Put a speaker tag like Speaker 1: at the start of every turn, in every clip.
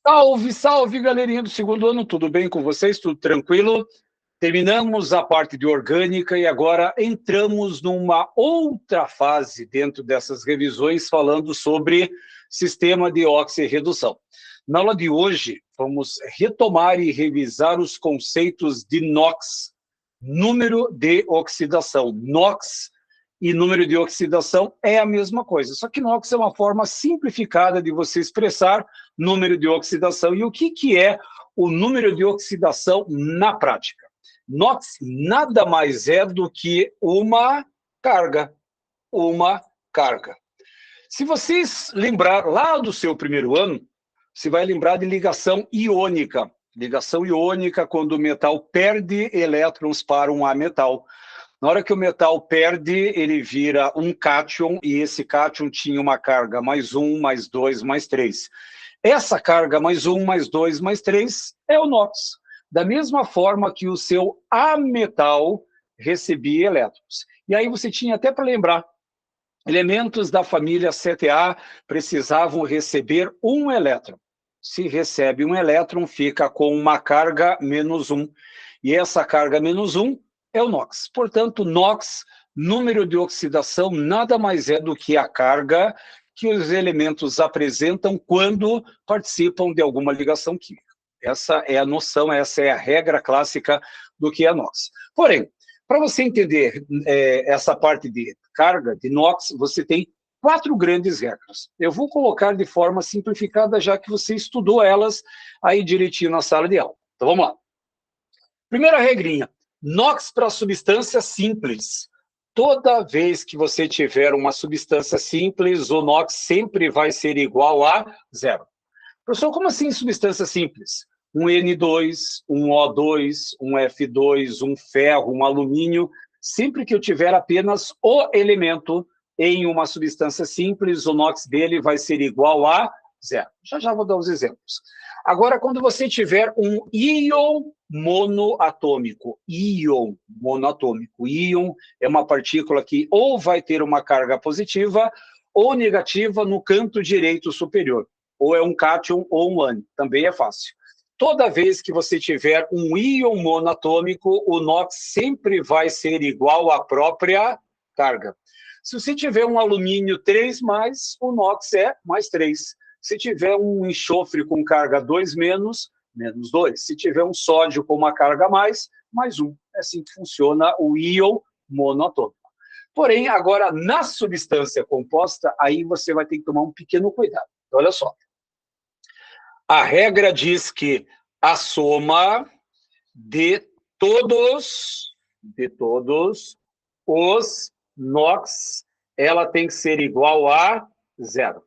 Speaker 1: Salve, salve, galerinha do segundo ano, tudo bem com vocês? Tudo tranquilo? Terminamos a parte de orgânica e agora entramos numa outra fase dentro dessas revisões, falando sobre sistema de oxirredução. Na aula de hoje, vamos retomar e revisar os conceitos de NOx, número de oxidação. NOx e número de oxidação é a mesma coisa, só que NOx é uma forma simplificada de você expressar número de oxidação. E o que é o número de oxidação na prática? NOx nada mais é do que uma carga. Uma carga. Se vocês lembrar lá do seu primeiro ano, você vai lembrar de ligação iônica. Ligação iônica quando o metal perde elétrons para um ametal. Na hora que o metal perde, ele vira um cátion, e esse cátion tinha uma carga mais 1, mais 2, mais 3. Essa carga mais 1, mais 2, mais 3 é o NOx. Da mesma forma que o seu ametal recebia elétrons. E aí você tinha até para lembrar, elementos da família 7A precisavam receber um elétron. Se recebe um elétron, fica com uma carga menos 1. E essa carga menos 1 é o NOx. Portanto, NOx, número de oxidação, nada mais é do que a carga que os elementos apresentam quando participam de alguma ligação química. Essa é a noção, essa é a regra clássica do que é NOx. Porém, para você entender essa parte de carga, de NOx, você tem 4 grandes regras. Eu vou colocar de forma simplificada, já que você estudou elas aí direitinho na sala de aula. Então, vamos lá. Primeira regrinha. NOx para substância simples. Toda vez que você tiver uma substância simples, o NOx sempre vai ser igual a 0. Professor, como assim substância simples? Um N2, um O2, um F2, um ferro, um alumínio. Sempre que eu tiver apenas o elemento em uma substância simples, o NOx dele vai ser igual a 0. Já vou dar os exemplos. Agora, quando você tiver um íon monoatômico, íon monoatômico, íon é uma partícula que ou vai ter uma carga positiva ou negativa no canto direito superior, ou é um cátion ou um ânion, também é fácil. Toda vez que você tiver um íon monoatômico, o NOx sempre vai ser igual à própria carga. Se você tiver um alumínio 3+, o NOx é mais 3. Se tiver um enxofre com carga 2-, menos 2. Se tiver um sódio com uma carga mais 1. É assim que funciona o íon monoatômico. Porém, agora, na substância composta, aí você vai ter que tomar um pequeno cuidado. Olha só. A regra diz que a soma de todos os NOx, ela tem que ser igual a 0.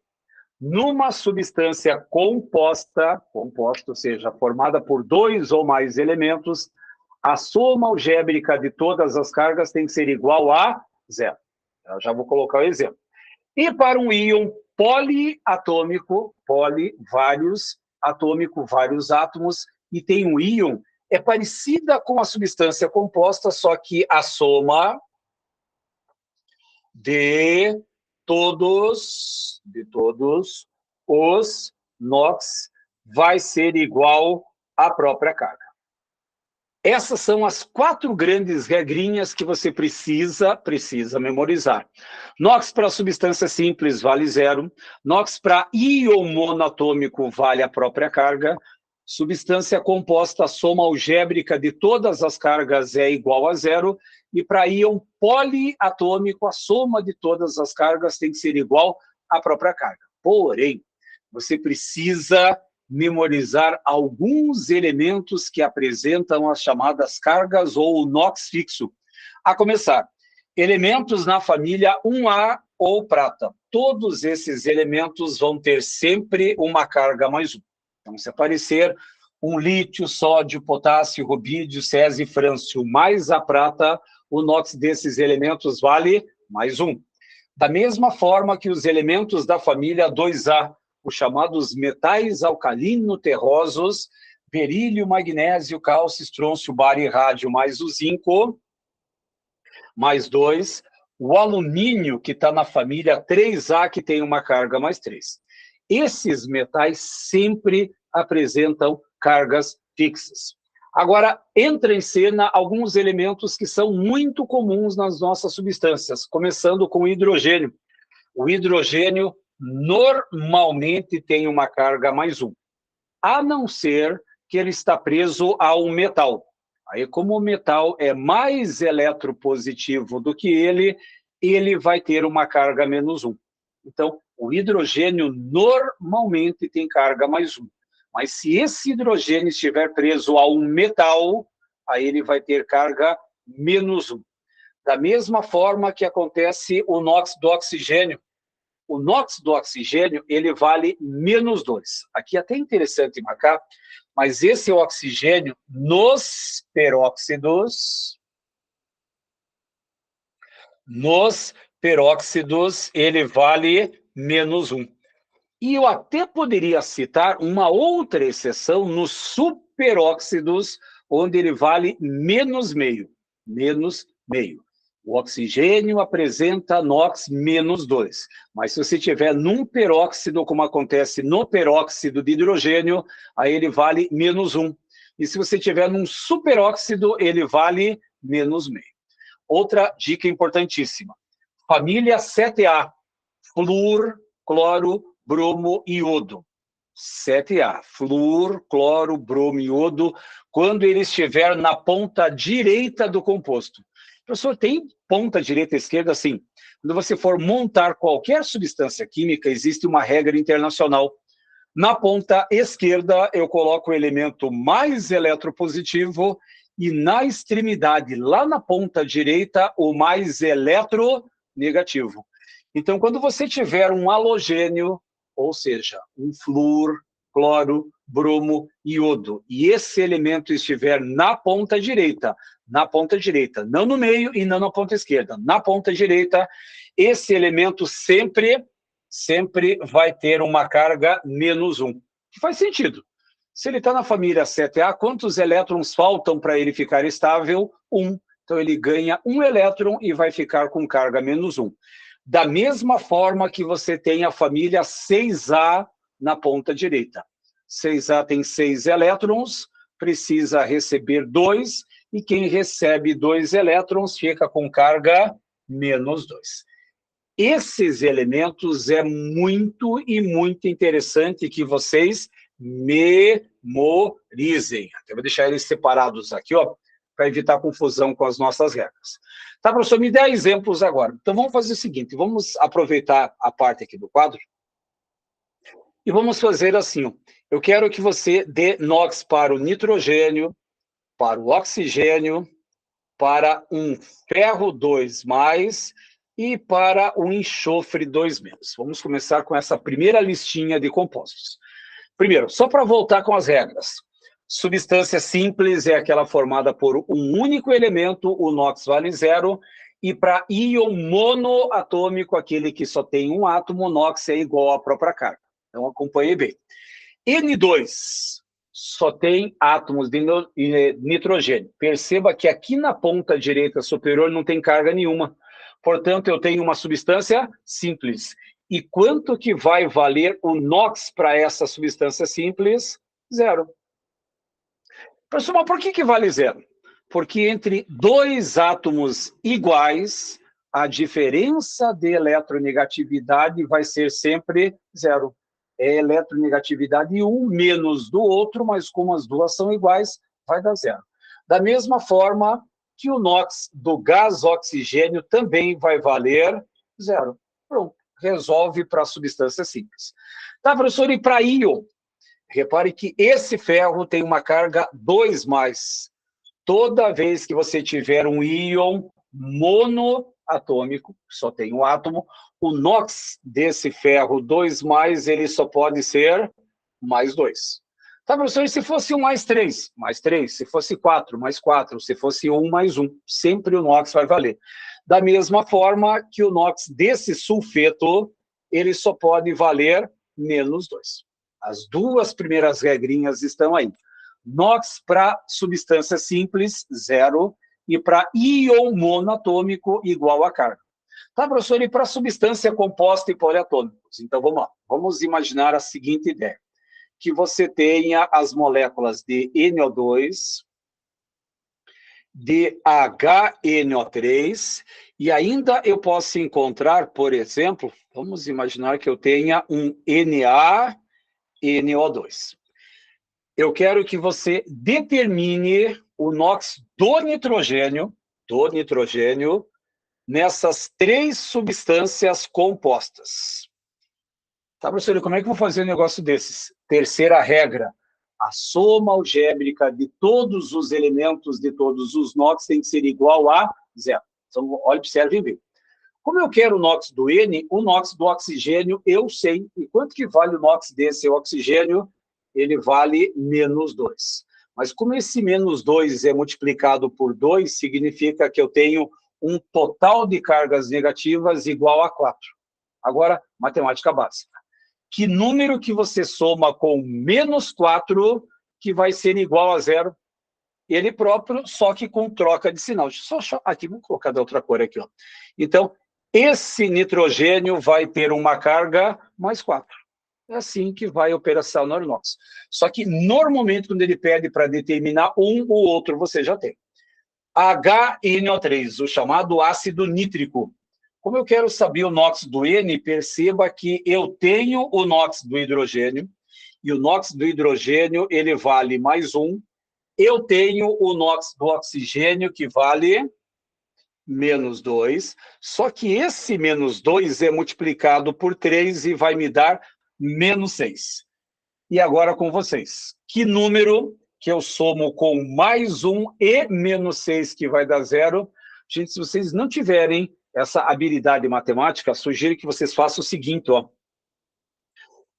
Speaker 1: Numa substância composta, ou seja, formada por 2 ou mais elementos, a soma algébrica de todas as cargas tem que ser igual a 0. Eu já vou colocar o exemplo. E para um íon poliatômico, vários atômico, vários átomos, e tem um íon, é parecida com a substância composta, só que a soma de todos os NOx vai ser igual à própria carga. Essas são as 4 grandes regrinhas que você precisa memorizar. NOx para substância simples vale 0. NOx para íon monoatômico vale a própria carga. Substância composta, a soma algébrica de todas as cargas é igual a 0. E para íon poliatômico, a soma de todas as cargas tem que ser igual à própria carga. Porém, você precisa memorizar alguns elementos que apresentam as chamadas cargas ou NOx fixo. A começar, elementos na família 1A ou prata. Todos esses elementos vão ter sempre uma carga mais 1. Então, se aparecer um lítio, sódio, potássio, rubídio, césio e frâncio mais a prata, o NOx desses elementos vale mais 1. Da mesma forma que os elementos da família 2A, os chamados metais alcalino-terrosos, berílio, magnésio, cálcio, estrôncio, bário e rádio, mais o zinco, mais 2, o alumínio, que está na família 3A, que tem uma carga mais 3. esses metais sempre apresentam cargas fixas. Agora, entra em cena alguns elementos que são muito comuns nas nossas substâncias, começando com o hidrogênio. O hidrogênio normalmente tem uma carga mais 1, a não ser que ele está preso a um metal. Aí, como o metal é mais eletropositivo do que ele vai ter uma carga menos 1. Então, o hidrogênio normalmente tem carga mais 1. Mas se esse hidrogênio estiver preso a um metal, aí ele vai ter carga menos 1. Da mesma forma que acontece o NOx do oxigênio. O NOx do oxigênio, ele vale menos 2. Aqui é até interessante marcar, mas esse oxigênio nos peróxidos, ele vale menos 1. E eu até poderia citar uma outra exceção nos superóxidos, onde ele vale menos meio. O oxigênio apresenta NOx menos 2. Mas se você tiver num peróxido, como acontece no peróxido de hidrogênio, aí ele vale menos 1. E se você tiver num superóxido, ele vale menos meio. Outra dica importantíssima. Família 7A. Flúor, cloro, bromo e iodo. 7A. Flúor, cloro, bromo e iodo, quando ele estiver na ponta direita do composto. Professor, tem ponta direita e esquerda? Sim. Quando você for montar qualquer substância química, existe uma regra internacional. Na ponta esquerda, eu coloco o elemento mais eletropositivo e na extremidade, lá na ponta direita, o mais eletronegativo. Então, quando você tiver um halogênio, ou seja, um flúor, cloro, bromo e iodo, e esse elemento estiver na ponta direita, não no meio e não na ponta esquerda, na ponta direita, esse elemento sempre vai ter uma carga menos 1, que faz sentido. Se ele está na família 7A, quantos elétrons faltam para ele ficar estável? 1. Então ele ganha 1 elétron e vai ficar com carga menos 1. Da mesma forma que você tem a família 6A na ponta direita. 6A tem 6 elétrons, precisa receber 2, e quem recebe 2 elétrons fica com carga menos 2. Esses elementos é muito interessante que vocês memorizem. Eu vou deixar eles separados aqui, ó, para evitar confusão com as nossas regras. Tá, professor? Me dê exemplos agora. Então, vamos fazer o seguinte, vamos aproveitar a parte aqui do quadro e vamos fazer assim, ó. Eu quero que você dê NOx para o nitrogênio, para o oxigênio, para um ferro 2+, e para o enxofre 2-. Vamos começar com essa primeira listinha de compostos. Primeiro, só para voltar com as regras. Substância simples é aquela formada por um único elemento, o NOx vale 0, e para íon monoatômico, aquele que só tem um átomo, o NOx é igual à própria carga. Então, acompanhe bem. N2 só tem átomos de nitrogênio. Perceba que aqui na ponta direita superior não tem carga nenhuma. Portanto, eu tenho uma substância simples. E quanto que vai valer o NOx para essa substância simples? 0. Professor, mas por que vale 0? Porque entre dois átomos iguais, a diferença de eletronegatividade vai ser sempre 0. É eletronegatividade um menos do outro, mas como as duas são iguais, vai dar 0. Da mesma forma que o NOx do gás oxigênio também vai valer 0. Pronto, resolve para a substância simples. Tá, professor, e para íon? Repare que esse ferro tem uma carga 2+. Toda vez que você tiver um íon monoatômico, só tem um átomo, o NOx desse ferro 2+, ele só pode ser mais 2. Tá, professor, e se fosse 1 mais 3? Mais 3. Se fosse 4, mais 4. Se fosse 1 mais 1. Sempre o NOx vai valer. Da mesma forma que o NOx desse sulfeto, ele só pode valer menos 2. As duas primeiras regrinhas estão aí. NOx para substância simples, 0, e para íon monoatômico, igual a carga. Tá, professor, e para substância composta e poliatômicos? Então, vamos lá. Vamos imaginar a seguinte ideia. Que você tenha as moléculas de NO2, de HNO3, e ainda eu posso encontrar, por exemplo, vamos imaginar que eu tenha um NaNO2. Eu quero que você determine o NOx do nitrogênio nessas 3 substâncias compostas. Tá, professor, como é que eu vou fazer um negócio desses? Terceira regra, a soma algébrica de todos os elementos de todos os NOx tem que ser igual a 0. Então, olha, observe e vê. Como eu quero o NOx do N, o NOx do oxigênio eu sei. E quanto que vale o NOx desse oxigênio? Ele vale -2. Mas como esse -2 é multiplicado por 2, significa que eu tenho um total de cargas negativas igual a 4. Agora, matemática básica. Que número que você soma com -4 que vai ser igual a 0? Ele próprio, só que com troca de sinal. Deixa eu só achar aqui, vamos colocar da outra cor aqui, ó. Então, esse nitrogênio vai ter uma carga mais 4. É assim que vai a operação no NOx. Só que, normalmente, quando ele pede para determinar um ou outro, você já tem. HNO3, o chamado ácido nítrico. Como eu quero saber o NOx do N, perceba que eu tenho o NOx do hidrogênio, e o NOx do hidrogênio, ele vale +1. Eu tenho o NOx do oxigênio, que vale -2, só que esse -2 é multiplicado por 3 e vai me dar -6. E agora com vocês, que número que eu somo com +1 e -6, que vai dar 0? Gente, se vocês não tiverem essa habilidade matemática, sugiro que vocês façam o seguinte, ó.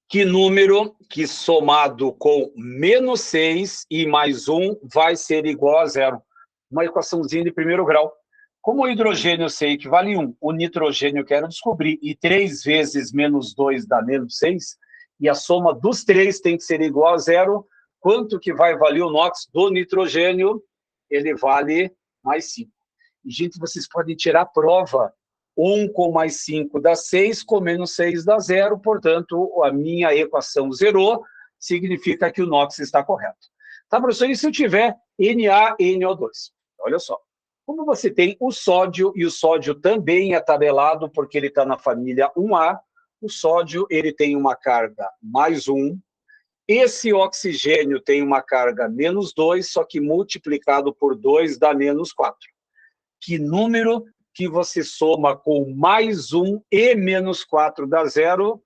Speaker 1: Que número que somado com -6 e +1 vai ser igual a 0? Uma equaçãozinha de primeiro grau. Como o hidrogênio eu sei que vale 1, o nitrogênio eu quero descobrir, e 3 vezes -2 dá -6, e a soma dos 3 tem que ser igual a 0, quanto que vai valer o NOx do nitrogênio? Ele vale +5. E, gente, vocês podem tirar a prova. 1 com +5 dá 6, com -6 dá 0, portanto, a minha equação zerou, significa que o NOx está correto. Tá, professor, e se eu tiver NaNO2? Olha só, como você tem o sódio, e o sódio também é tabelado, porque ele está na família 1A, o sódio ele tem uma carga +1, esse oxigênio tem uma carga -2, só que multiplicado por 2 dá -4. Que número que você soma com +1 e -4 dá 0?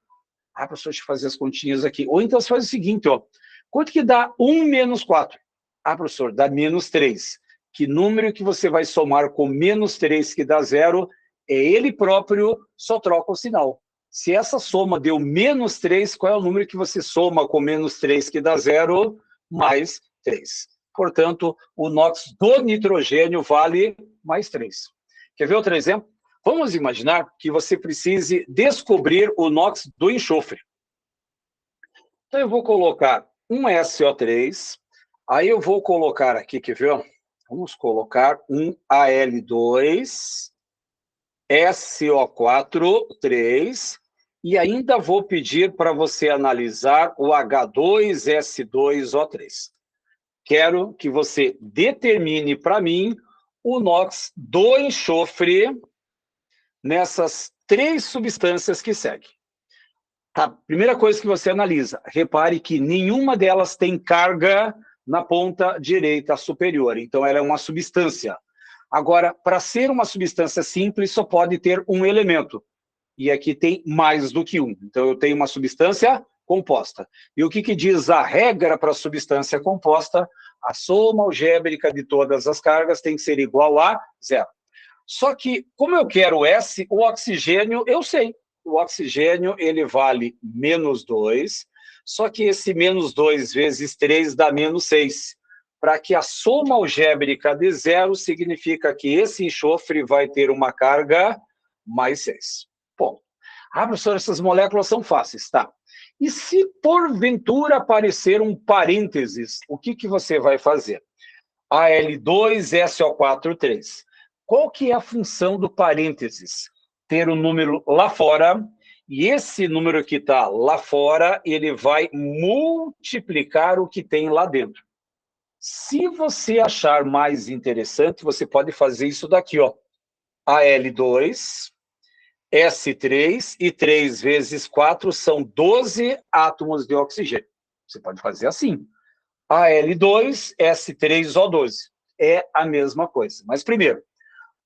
Speaker 1: Ah, professor, deixa eu fazer as continhas aqui. Ou então você faz o seguinte, ó. Quanto que dá 1 menos 4? Ah, professor, dá -3. Que número que você vai somar com -3 que dá 0? É ele próprio, só troca o sinal. Se essa soma deu -3, qual é o número que você soma com -3 que dá 0? +3. Portanto, o NOx do nitrogênio vale +3. Quer ver outro exemplo? Vamos imaginar que você precise descobrir o NOx do enxofre. Então, eu vou colocar um SO3, aí eu vou colocar aqui, quer ver? Vamos colocar um Al2, SO4, 3, e ainda vou pedir para você analisar o H2S2O3. Quero que você determine para mim o NOx do enxofre nessas 3 substâncias que seguem. Tá? Primeira coisa que você analisa, repare que nenhuma delas tem carga na ponta direita superior, então ela é uma substância. Agora, para ser uma substância simples, só pode ter um elemento, e aqui tem mais do que um. Então, eu tenho uma substância composta. E o que diz a regra para a substância composta? A soma algébrica de todas as cargas tem que ser igual a 0. Só que, como eu quero S, o oxigênio, eu sei. O oxigênio, ele vale -2, só que esse -2 vezes 3 dá -6. Para que a soma algébrica de 0 significa que esse enxofre vai ter uma carga +6. Bom, ah, professor, essas moléculas são fáceis, tá? E se porventura aparecer um parênteses, o que você vai fazer? Al2SO4, 3. Qual que é a função do parênteses? ter um número lá fora, e esse número que está lá fora, ele vai multiplicar o que tem lá dentro. Se você achar mais interessante, você pode fazer isso daqui, ó. Al2, S3, e 3 vezes 4 são 12 átomos de oxigênio. Você pode fazer assim. Al2, S3O12. É a mesma coisa. Mas primeiro,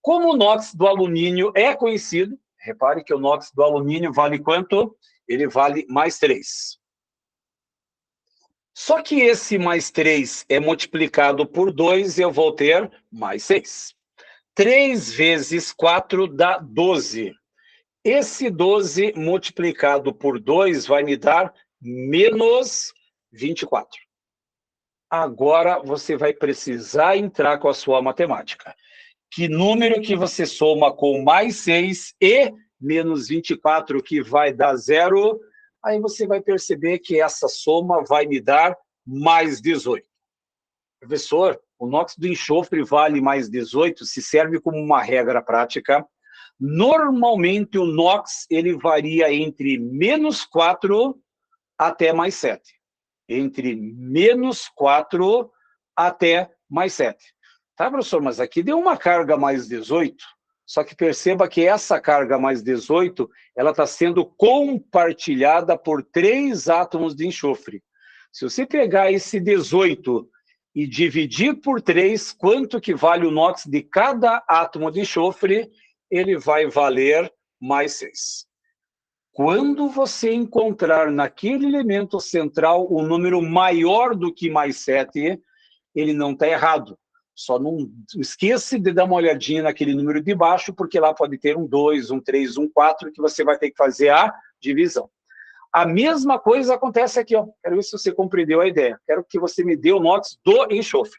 Speaker 1: como o NOx do alumínio é conhecido, repare que o NOx do alumínio vale quanto? Ele vale mais 3. Só que esse mais 3 é multiplicado por 2 e eu vou ter mais 6. 3 vezes 4 dá 12. Esse 12 multiplicado por 2 vai me dar menos 24. Agora você vai precisar entrar com a sua matemática. Que número que você soma com mais 6 e menos 24, que vai dar 0, aí você vai perceber que essa soma vai me dar mais 18. Professor, o NOx do enxofre vale mais 18, se serve como uma regra prática. Normalmente o NOx ele varia entre menos 4 até mais 7. Entre menos 4 até mais 7. Tá, professor, mas aqui deu uma carga mais 18, só que perceba que essa carga mais 18, ela está sendo compartilhada por 3 átomos de enxofre. Se você pegar esse 18 e dividir por 3, quanto que vale o NOx de cada átomo de enxofre, ele vai valer mais 6. Quando você encontrar naquele elemento central um número maior do que mais 7, ele não está errado. Só não esqueça de dar uma olhadinha naquele número de baixo, porque lá pode ter um 2, um 3, um 4, que você vai ter que fazer a divisão. A mesma coisa acontece aqui, ó. Quero ver se você compreendeu a ideia. Quero que você me dê o NOx do enxofre.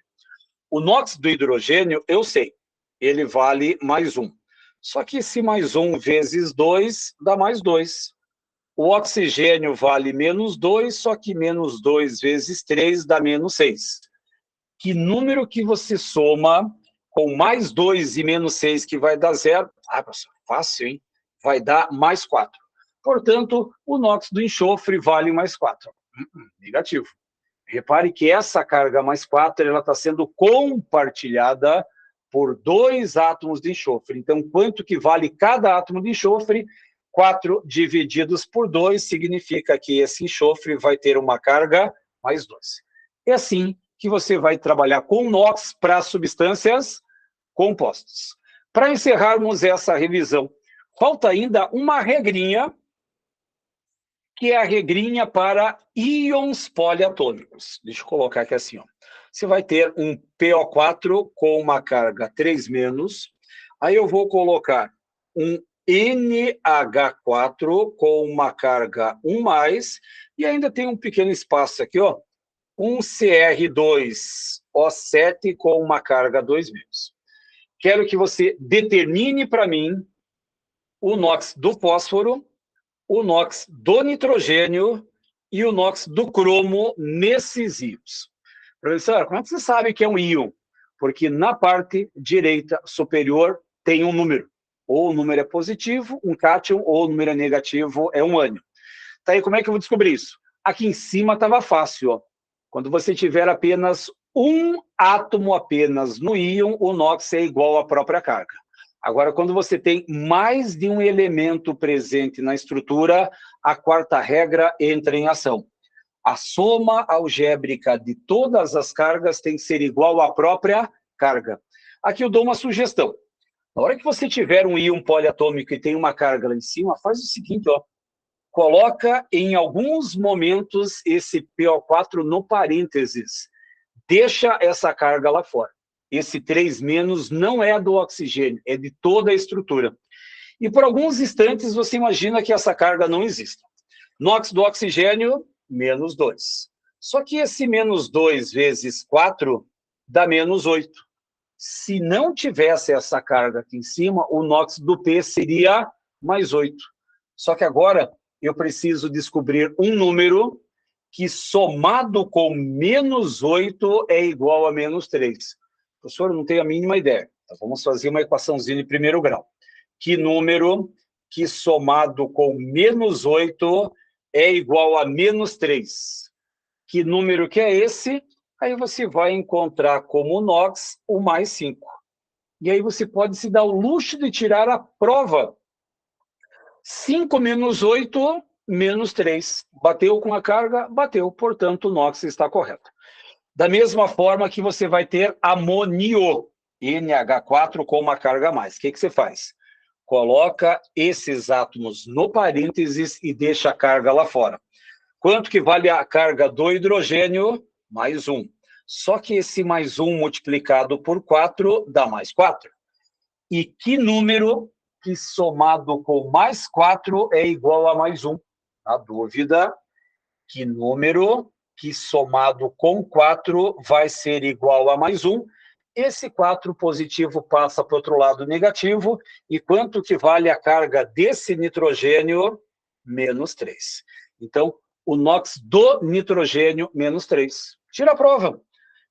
Speaker 1: O NOx do hidrogênio, eu sei, ele vale mais 1. Só que esse mais 1 vezes 2 dá mais 2. O oxigênio vale menos 2, só que menos 2 vezes 3 dá menos 6. Que número que você soma com mais 2 e menos 6, que vai dar 0? Ah, professor, fácil, hein? Vai dar mais 4. Portanto, o NOx do enxofre vale mais 4. Negativo. Repare que essa carga mais 4 ela está sendo compartilhada por 2 átomos de enxofre. Então, quanto que vale cada átomo de enxofre? 4 divididos por 2 significa que esse enxofre vai ter uma carga mais 2. É assim que você vai trabalhar com NOx para substâncias compostas. Para encerrarmos essa revisão, falta ainda uma regrinha, que é a regrinha para íons poliatômicos. Deixa eu colocar aqui assim, ó. Você vai ter um PO4 com uma carga 3-, aí eu vou colocar um NH4 com uma carga 1+, e ainda tem um pequeno espaço aqui, ó, um Cr2O7 com uma carga 2-. Quero que você determine para mim o NOx do fósforo, o NOx do nitrogênio e o NOx do cromo nesses íons. Professor, como é que você sabe que é um íon? Porque na parte direita superior tem um número. Ou o número é positivo, um cátion, ou o número é negativo, é um ânion. Tá aí, como é que eu vou descobrir isso? Aqui em cima estava fácil, ó. Quando você tiver apenas um átomo apenas no íon, o NOx é igual à própria carga. Agora, quando você tem mais de um elemento presente na estrutura, a quarta regra entra em ação. A soma algébrica de todas as cargas tem que ser igual à própria carga. Aqui eu dou uma sugestão. Na hora que você tiver um íon poliatômico e tem uma carga lá em cima, faz o seguinte, ó. Coloca em alguns momentos esse PO4 no parênteses. Deixa essa carga lá fora. Esse 3- não é do oxigênio, é de toda a estrutura. E por alguns instantes você imagina que essa carga não existe. NOx do oxigênio, menos 2. Só que esse menos 2 vezes 4 dá menos 8. Se não tivesse essa carga aqui em cima, o NOx do P seria mais 8. Só que agora eu preciso descobrir um número que somado com menos 8 é igual a menos 3. Professor, eu não tenho a mínima ideia. Então, vamos fazer uma equaçãozinha de primeiro grau. Que número que somado com menos 8 é igual a menos 3. Que número que é esse? Aí você vai encontrar como NOx o mais 5. E aí você pode se dar o luxo de tirar a prova. 5 menos 8, menos 3. Bateu com a carga? Bateu, portanto, o NOx está correto. Da mesma forma que você vai ter amônio, NH4 com uma carga a mais. O que você faz? Coloca esses átomos no parênteses e deixa a carga lá fora. Quanto que vale a carga do hidrogênio? Mais 1. Só que esse mais 1 multiplicado por 4 dá mais 4. E que número que somado com mais 4 é igual a mais 1? Na dúvida, que número que somado com 4 vai ser igual a mais 1? Esse 4 positivo passa para o outro lado negativo. E quanto que vale a carga desse nitrogênio? Menos 3. Então, o NOx do nitrogênio, menos 3. Tira a prova.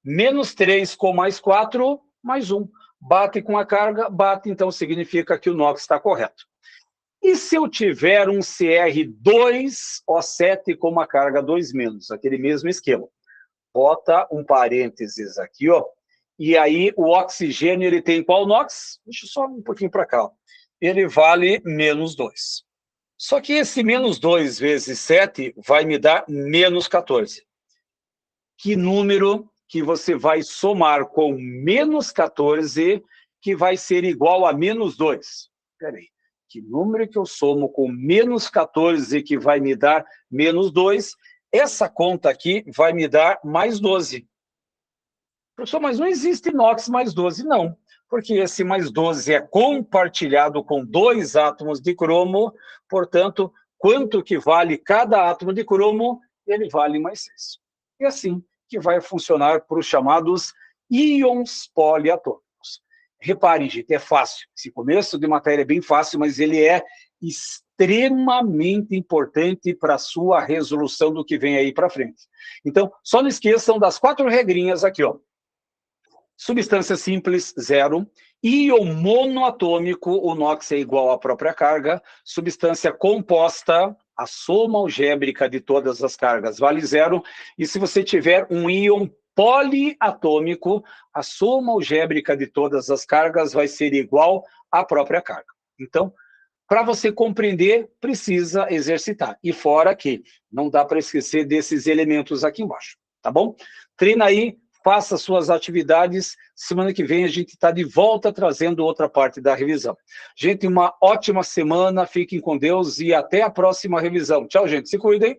Speaker 1: Menos 3 com mais 4, mais 1. Bate com a carga, bate, então significa que o NOx está correto. E se eu tiver um Cr2O7 com uma carga 2-, aquele mesmo esquema? Bota um parênteses aqui, ó. E aí o oxigênio, ele tem qual NOx? Deixa eu só um pouquinho para cá. Ó. Ele vale menos 2. Só que esse menos 2 vezes 7 vai me dar menos 14. Que número que você vai somar com menos 14 que vai ser igual a menos 2? Espera aí. Que número que eu somo com menos 14 que vai me dar menos 2? Essa conta aqui vai me dar mais 12. Professor, mas não existe NOx mais 12, não. Porque esse mais 12 é compartilhado com 2 átomos de cromo, portanto, quanto que vale cada átomo de cromo? Ele vale mais 6. E assim que vai funcionar para os chamados íons poliatômicos. Reparem, gente, é fácil. Esse começo de matéria é bem fácil, mas ele é extremamente importante para a sua resolução do que vem aí para frente. Então, só não esqueçam das 4 regrinhas aqui, ó. Substância simples, 0. Íon monoatômico, o NOx é igual à própria carga. Substância composta, a soma algébrica de todas as cargas vale 0. E se você tiver um íon poliatômico, a soma algébrica de todas as cargas vai ser igual à própria carga. Então, para você compreender, precisa exercitar. E fora que não dá para esquecer desses elementos aqui embaixo, tá bom? Treina aí. Faça suas atividades. Semana que vem a gente está de volta trazendo outra parte da revisão. Gente, uma ótima semana. Fiquem com Deus e até a próxima revisão. Tchau, gente. Se cuidem.